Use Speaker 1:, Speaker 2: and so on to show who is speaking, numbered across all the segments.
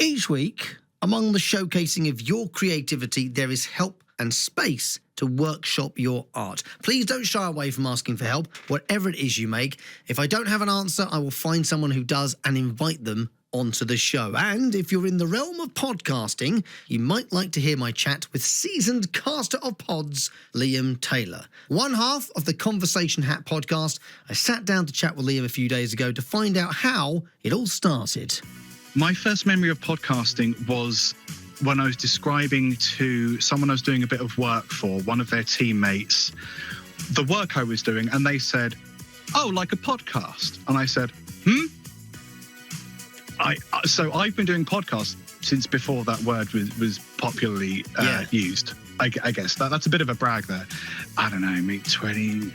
Speaker 1: Each week, among the showcasing of your creativity, there is help and space to workshop your art. Please don't shy away from asking for help, whatever it is you make. If I don't have an answer, I will find someone who does and invite them onto the show. And if you're in the realm of podcasting, you might like to hear my chat with seasoned caster of pods, Liam Taylor. One half of the Conversation Hat podcast. I sat down to chat with Liam a few days ago to find out how it all started.
Speaker 2: My first memory of podcasting was when I was describing to someone I was doing a bit of work for, one of their teammates, the work I was doing, and they said, "Oh, like a podcast?" And I said, So I've been doing podcasts since before that word was popularly used. I guess that's a bit of a brag there. I don't know, mate, 20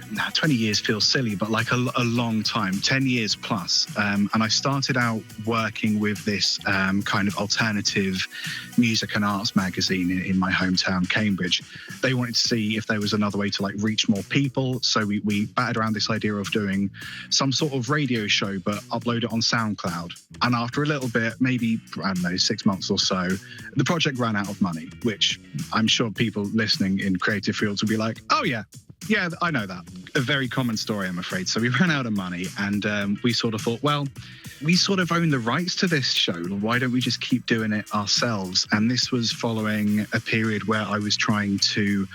Speaker 2: years feels silly, but like a long time, 10 years plus. And I started out working with this kind of alternative music and arts magazine in my hometown, Cambridge. They wanted to see if there was another way to like reach more people. So we batted around this idea of doing some sort of radio show, but upload it on SoundCloud. And after a little bit, maybe, I don't know, 6 months or so, the project ran out of money, which I'm sure people listening in creative fields will be like, "Oh yeah, I know that." A very common story, I'm afraid. So we ran out of money, and we sort of thought, well, we sort of own the rights to this show. Why don't we just keep doing it ourselves? And this was following a period where I was trying to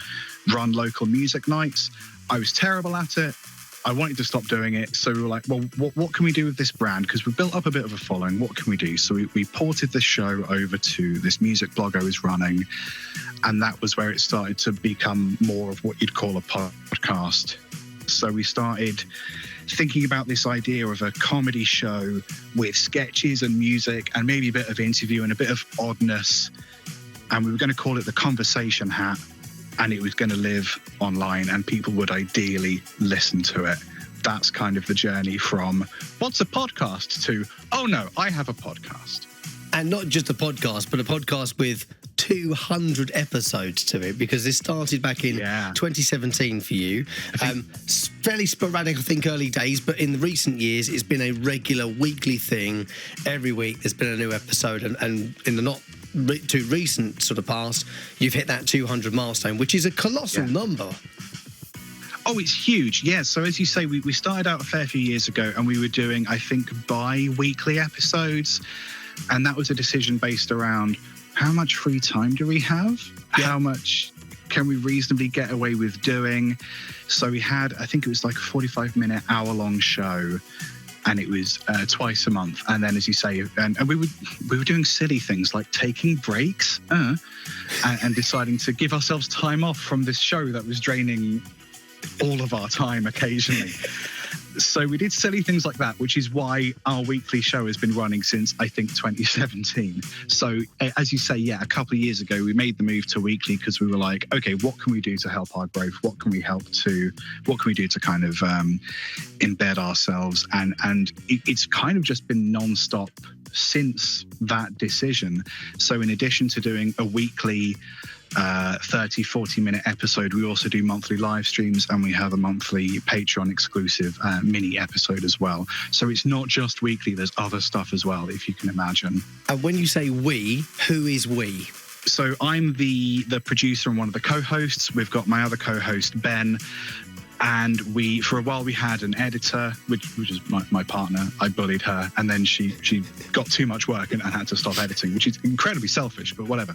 Speaker 2: run local music nights. I was terrible at it. I wanted to stop doing it. So we were like, well, what can we do with this brand? Because we built up a bit of a following. What can we do? So we ported the show over to this music blog I was running. And that was where it started to become more of what you'd call a podcast. So we started thinking about this idea of a comedy show with sketches and music and maybe a bit of interview and a bit of oddness. And we were going to call it the Conversation Hat. And it was going to live online and people would ideally listen to it. That's kind of the journey from what's a podcast to, oh no, I have a podcast.
Speaker 1: And not just a podcast, but a podcast with 200 episodes to it, because this started back in 2017 for you. Fairly sporadic, I think, early days, but in the recent years, it's been a regular weekly thing. Every week there's been a new episode, and in the not too recent sort of past, you've hit that 200 milestone, which is a colossal number.
Speaker 2: Oh, it's huge. Yeah. So as you say, we started out a fair few years ago and we were doing, I think, bi-weekly episodes. And that was a decision based around how much free time do we have? Yeah. How much can we reasonably get away with doing? So we had, I think it was like a 45-minute, hour-long show. And it was twice a month. And then, as you say, and we were doing silly things like taking breaks and deciding to give ourselves time off from this show that was draining all of our time occasionally. So we did silly things like that, which is why our weekly show has been running since, I think, 2017. So as you say, a couple of years ago, we made the move to weekly because we were like, okay, what can we do to help our growth? What can we do to kind of embed ourselves? And it's kind of just been nonstop since that decision. So in addition to doing a weekly 30-40 minute episode, we also do monthly live streams, and we have a monthly Patreon exclusive mini episode as well. So it's not just weekly, there's other stuff as well, if you can imagine.
Speaker 1: And when you say we, who is we?
Speaker 2: So I'm the producer and one of the co-hosts. We've got my other co-host, Ben. And for a while we had an editor, which is my partner. I bullied her, and then she got too much work and had to stop editing, which is incredibly selfish, but whatever.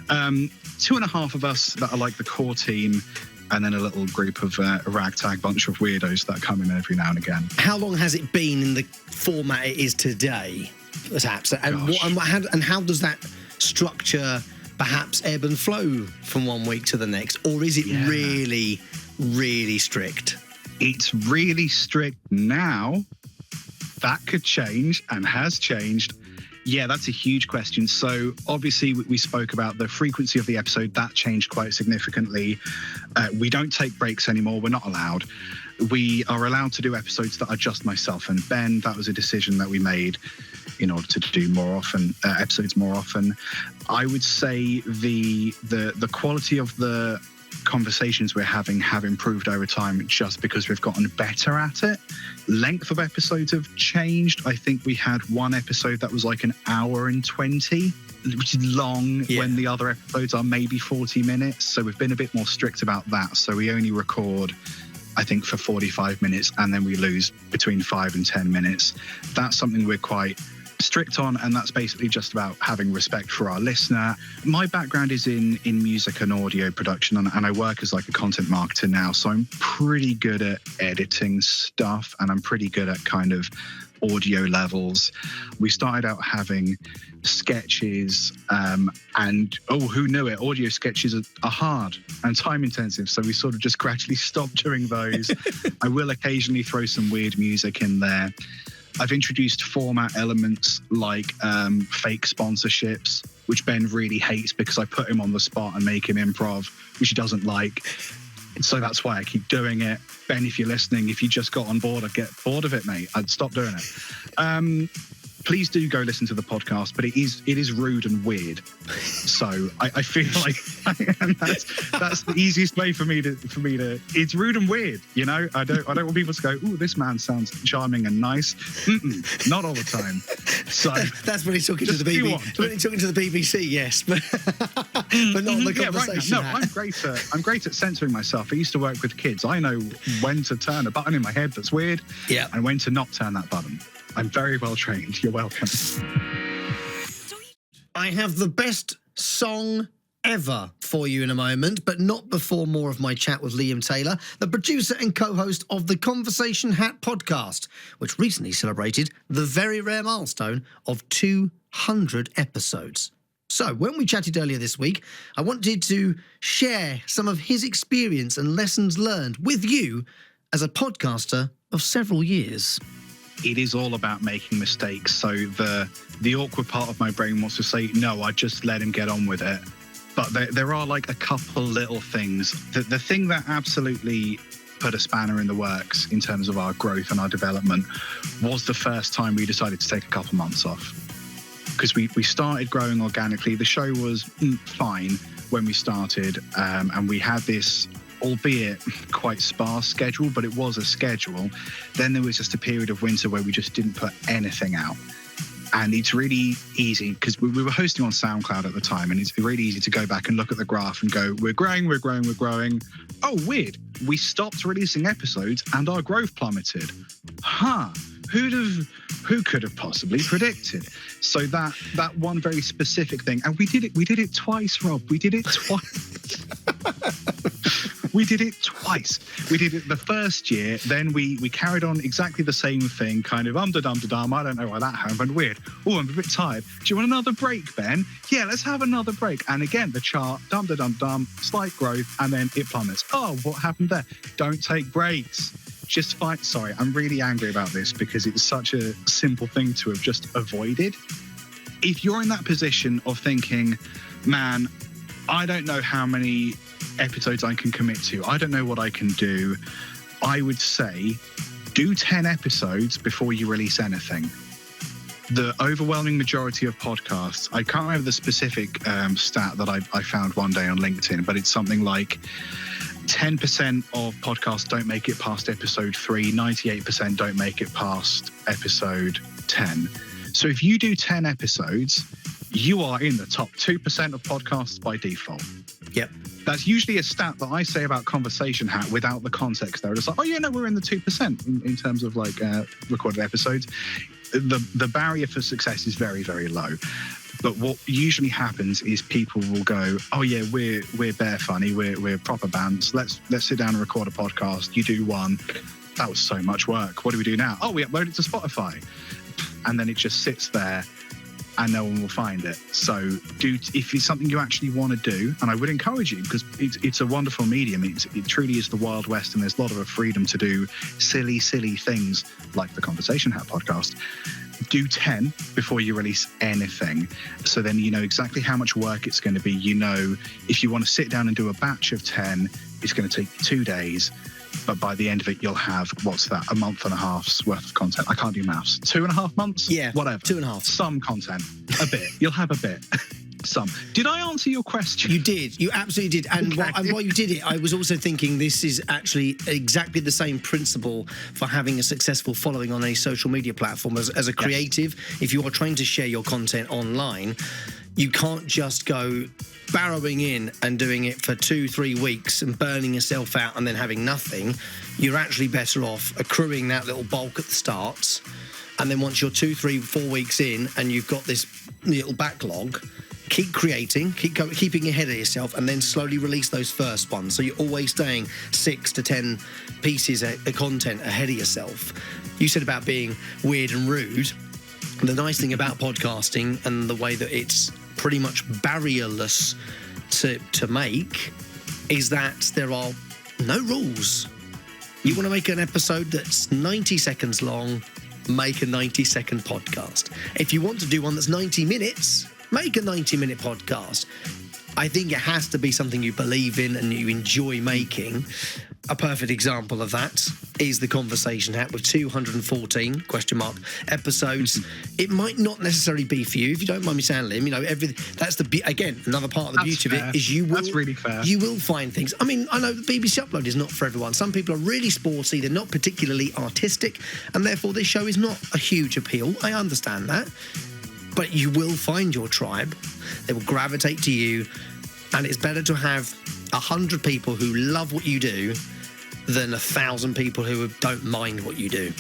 Speaker 2: 2.5 of us that are like the core team, and then a little group of a ragtag bunch of weirdos that come in every now and again.
Speaker 1: How long has it been in the format it is today, perhaps? And how does that structure perhaps ebb and flow from one week to the next? Or is it really strict?
Speaker 2: It's really strict now. That could change and has changed. Yeah, that's a huge question. So obviously we spoke about the frequency of the episode. That changed quite significantly. We don't take breaks anymore. We're not allowed. We are allowed to do episodes that are just myself and Ben. That was a decision that we made in order to do more often, episodes more often. I would say the quality of the conversations we're having have improved over time just because we've gotten better at it. Length of episodes have changed. I think we had one episode that was like an hour and 20, which is long when the other episodes are maybe 40 minutes. So we've been a bit more strict about that. So we only record, I think, for 45 minutes, and then we lose between 5 and 10 minutes. That's something we're quite strict on, and that's basically just about having respect for our listener. My background is in music and audio production, and I work as like a content marketer now, so I'm pretty good at editing stuff, and I'm pretty good at kind of audio levels. We started out having sketches, and who knew it, audio sketches are hard and time intensive, so we sort of just gradually stopped doing those. I will occasionally throw some weird music in there. I've introduced format elements like fake sponsorships, which Ben really hates because I put him on the spot and make him improv, which he doesn't like. So that's why I keep doing it. Ben, if you're listening, if you just got on board, I'd get bored of it, mate. I'd stop doing it. Please do go listen to the podcast, but it is rude and weird. So I feel like that's the easiest way for me to. It's rude and weird, you know. I don't want people to go, "Ooh, this man sounds charming and nice." Not all the time. So
Speaker 1: that's when he's talking to the BBC. When he's talking to the BBC, yes, but not on the conversation.
Speaker 2: Right. No, I'm great at censoring myself. I used to work with kids. I know when to turn a button in my head that's weird, and when to not turn that button. I'm very well trained. You're welcome.
Speaker 1: I have the best song ever for you in a moment, but not before more of my chat with Liam Taylor, the producer and co-host of the Conversation Hat podcast, which recently celebrated the very rare milestone of 200 episodes. So when we chatted earlier this week, I wanted to share some of his experience and lessons learned with you as a podcaster of several years.
Speaker 2: It is all about making mistakes. So the awkward part of my brain wants to say, no, I just let him get on with it. But there are like a couple little things. The thing that absolutely put a spanner in the works in terms of our growth and our development was the first time we decided to take a couple months off. Because we started growing organically. The show was fine when we started, and we had this, albeit quite sparse schedule, but it was a schedule. Then there was just a period of winter where we just didn't put anything out. And it's really easy because we were hosting on SoundCloud at the time, and it's really easy to go back and look at the graph and go, we're growing. Oh, weird. We stopped releasing episodes and our growth plummeted. Who could have possibly predicted? So that one very specific thing, and we did it twice, Rob. We did it twice. We did it twice. We did it the first year, then we carried on exactly the same thing, kind of dum-da-dum-da-dum. I don't know why that happened. Weird. Oh, I'm a bit tired. Do you want another break, Ben? Yeah, let's have another break. And again, the chart, dum-da-dum-dum, slight growth, and then it plummets. Oh, what happened there? Don't take breaks. Just fight. Sorry, I'm really angry about this because it's such a simple thing to have just avoided. If you're in that position of thinking, man, I don't know how many episodes I can commit to, I don't know what I can do, I would say do 10 episodes before you release anything. The overwhelming majority of podcasts, I can't remember the specific stat that I found one day on LinkedIn, but it's something like 10% of podcasts don't make it past episode 3, 98% don't make it past episode 10. So if you do 10 episodes, you are in the top 2% of podcasts by default.
Speaker 1: Yep.
Speaker 2: That's usually a stat that I say about Conversation Hat without the context. They're just like, oh yeah, no, we're in the 2% in terms of like recorded episodes. The barrier for success is very, very low. But what usually happens is people will go, oh yeah, we're bare funny, we're proper bands. Let's sit down and record a podcast. You do one. That was so much work. What do we do now? Oh, we upload it to Spotify. And then it just sits there and no one will find it. So if it's something you actually want to do, and I would encourage you because it's a wonderful medium. It truly is the Wild West, and there's a lot of a freedom to do silly things like the Conversation Hat podcast. Do 10 before you release anything. So then you know exactly how much work it's going to be. You know, if you want to sit down and do a batch of 10, it's going to take 2 days. But by the end of it, you'll have, what's that, a month and a half's worth of content. I can't do maths. 2.5 months?
Speaker 1: Yeah.
Speaker 2: Whatever.
Speaker 1: 2.5.
Speaker 2: Some content. A bit. You'll have a bit. Some. Did I answer your question?
Speaker 1: You did. You absolutely did. And while you did it, I was also thinking this is actually exactly the same principle for having a successful following on a social media platform. As a creative, if you are trying to share your content online, you can't just go barrowing in and doing it for 2-3 weeks and burning yourself out and then having nothing. You're actually better off accruing that little bulk at the start. And then once you're 2, 3, 4 weeks in and you've got this little backlog, keep creating, keeping ahead of yourself, and then slowly release those first ones. So you're always staying 6 to 10 pieces of content ahead of yourself. You said about being weird and rude. The nice thing about podcasting and the way that it's pretty much barrierless to make is that there are no rules. You want to make an episode that's 90 seconds long, make a 90-second podcast. If you want to do one that's 90 minutes, make a 90-minute podcast. I think it has to be something you believe in and you enjoy making. A perfect example of that is the Conversation Hat with 214 episodes. It might not necessarily be for you, if you don't mind me saying, Liam. You know, that's again another part of the beauty of it is you will. That's
Speaker 2: really fair.
Speaker 1: You will find things. I mean, I know the BBC Upload is not for everyone. Some people are really sporty. They're not particularly artistic, and therefore this show is not a huge appeal. I understand that, but you will find your tribe. They will gravitate to you, and it's better to have 100 people who love what you do than 1,000 people who don't mind what you do.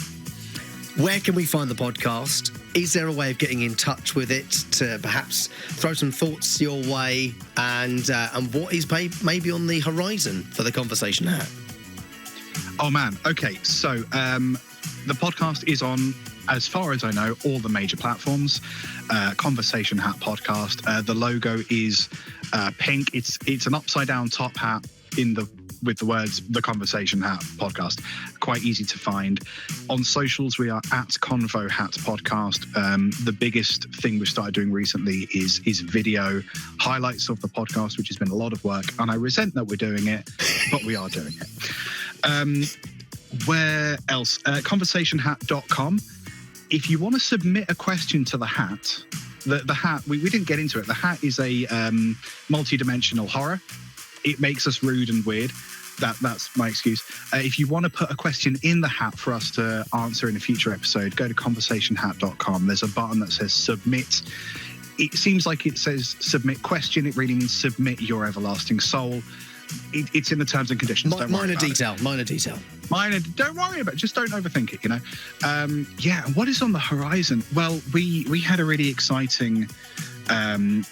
Speaker 1: Where can we find the podcast? Is there a way of getting in touch with it to perhaps throw some thoughts your way? And what is maybe on the horizon for the Conversation Hat?
Speaker 2: Oh, man. Okay, so the podcast is on, as far as I know, all the major platforms. Conversation Hat Podcast. The logo is pink. It's an upside-down top hat with the words "The Conversation Hat Podcast." Quite easy to find. On socials, we are at Convo Hat Podcast. The biggest thing we've started doing recently is video highlights of the podcast, which has been a lot of work, and I resent that we're doing it, but we are doing it. Where else? Conversationhat.com. If you want to submit a question to the hat, the hat, we didn't get into it. The hat is a multi-dimensional horror. It makes us rude and weird. That's my excuse. If you want to put a question in the hat for us to answer in a future episode, go to conversationhat.com. There's a button that says submit. It seems like it says submit question. It really means submit your everlasting soul. It's in the terms and conditions.
Speaker 1: Minor detail.
Speaker 2: Don't worry about it. Just don't overthink it, you know. Yeah, what is on the horizon? Well, we had a really exciting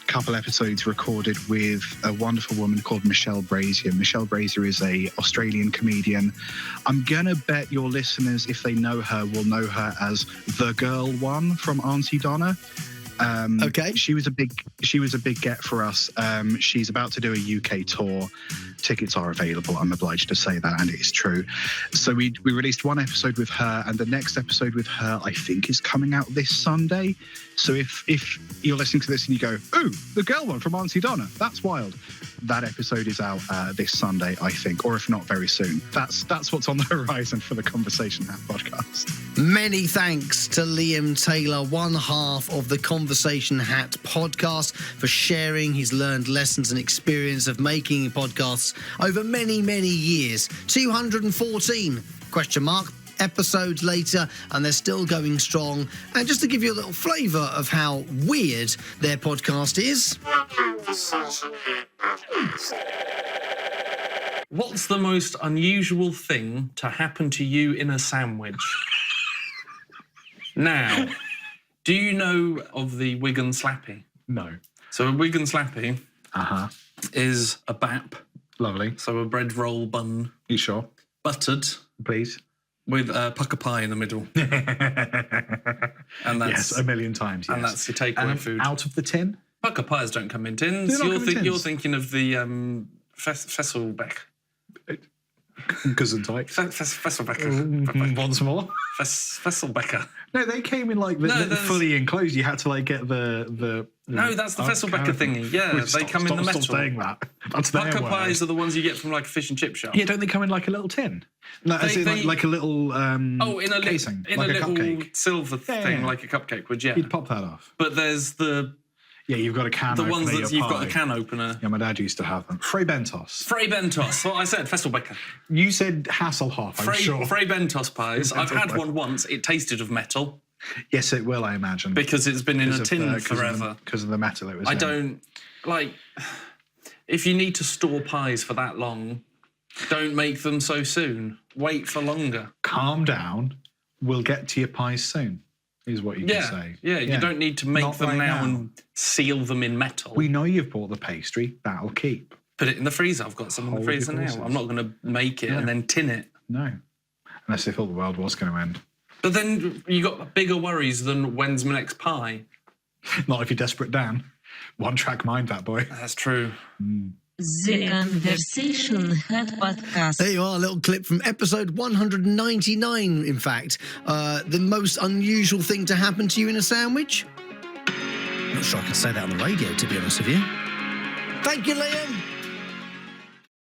Speaker 2: couple episodes recorded with a wonderful woman called Michelle Brazier. Michelle Brazier is a Australian comedian. I'm gonna bet your listeners, if they know her, will know her as the girl one from Auntie Donna.
Speaker 1: Okay.
Speaker 2: She was a big get for us. She's about to do a UK tour. Tickets are available. I'm obliged to say that, and it is true. So we released one episode with her, and the next episode with her, I think, is coming out this Sunday. So if you're listening to this and you go, "Ooh, the girl one from Auntie Donna, that's wild," that episode is out this Sunday, I think, or if not, very soon. That's what's on the horizon for the Conversation Hat podcast.
Speaker 1: Many thanks to Liam Taylor, one half of the Conversation Hat podcast, for sharing his learned lessons and experience of making podcasts over many, many years. 214 episodes later, and they're still going strong. And just to give you a little flavour of how weird their podcast is.
Speaker 3: What's the most unusual thing to happen to you in a sandwich? Now, do you know of the Wigan Slappy?
Speaker 2: No.
Speaker 3: So a Wigan Slappy is a bap.
Speaker 2: Lovely.
Speaker 3: So a bread roll bun.
Speaker 2: You sure?
Speaker 3: Buttered.
Speaker 2: Please.
Speaker 3: With a pucker pie in the middle. And that's,
Speaker 2: yes, a million times, yes.
Speaker 3: And that's your takeaway food.
Speaker 2: Out of the tin?
Speaker 3: Pucker pies don't come in tins. You're thinking of the Fesselbeck.
Speaker 2: Gesundheit.
Speaker 3: Fesselbecker.
Speaker 2: Once more.
Speaker 3: Fesselbecker.
Speaker 2: No, they came in like fully enclosed. You had to like get the
Speaker 3: No, that's the Fesselbecker thingy. Yeah, they come in the metal.
Speaker 2: Stop saying that. That's
Speaker 3: Pucker pies are the ones you get from like a fish and chip shop.
Speaker 2: Yeah, don't they come in like a little tin? No, like a little
Speaker 3: in a
Speaker 2: casing,
Speaker 3: in
Speaker 2: like
Speaker 3: a little
Speaker 2: cupcake.
Speaker 3: silver thing, like a cupcake would. Yeah,
Speaker 2: you'd pop that off.
Speaker 3: But there's the
Speaker 2: Yeah, you've got a can
Speaker 3: The
Speaker 2: opener.
Speaker 3: ones that you've got the can opener.
Speaker 2: Yeah, my dad used to have them. Frey Bentos.
Speaker 3: Frey Bentos. What I said, Fesselbecker.
Speaker 2: You said Hasselhoff, I'm sure.
Speaker 3: Frey Bentos pies. I've had one once. It tasted of metal.
Speaker 2: Yes, it will, I imagine.
Speaker 3: Because it's been in a tin forever.
Speaker 2: Because of the metal it was
Speaker 3: I
Speaker 2: in.
Speaker 3: don't... Like, if you need to store pies for that long, don't make them so soon. Wait for longer.
Speaker 2: Calm down. We'll get to your pies soon. Is what you can say.
Speaker 3: Yeah, you don't need to make them now and seal them in metal.
Speaker 2: We know you've bought the pastry. That'll keep.
Speaker 3: Put it in the freezer. I've got some in the freezer now. I'm not going to make it and then tin it.
Speaker 2: No. Unless they thought the world was going to end.
Speaker 3: But then you got bigger worries than when's my next pie.
Speaker 2: Not if you're desperate, Dan. One track mind, that boy.
Speaker 3: That's true.
Speaker 4: The Conversation Head Podcast.
Speaker 1: There you are, a little clip from episode 199, in fact. The most unusual thing to happen to you in a sandwich? Not sure I can say that on the radio, to be honest with you. Thank you, Liam.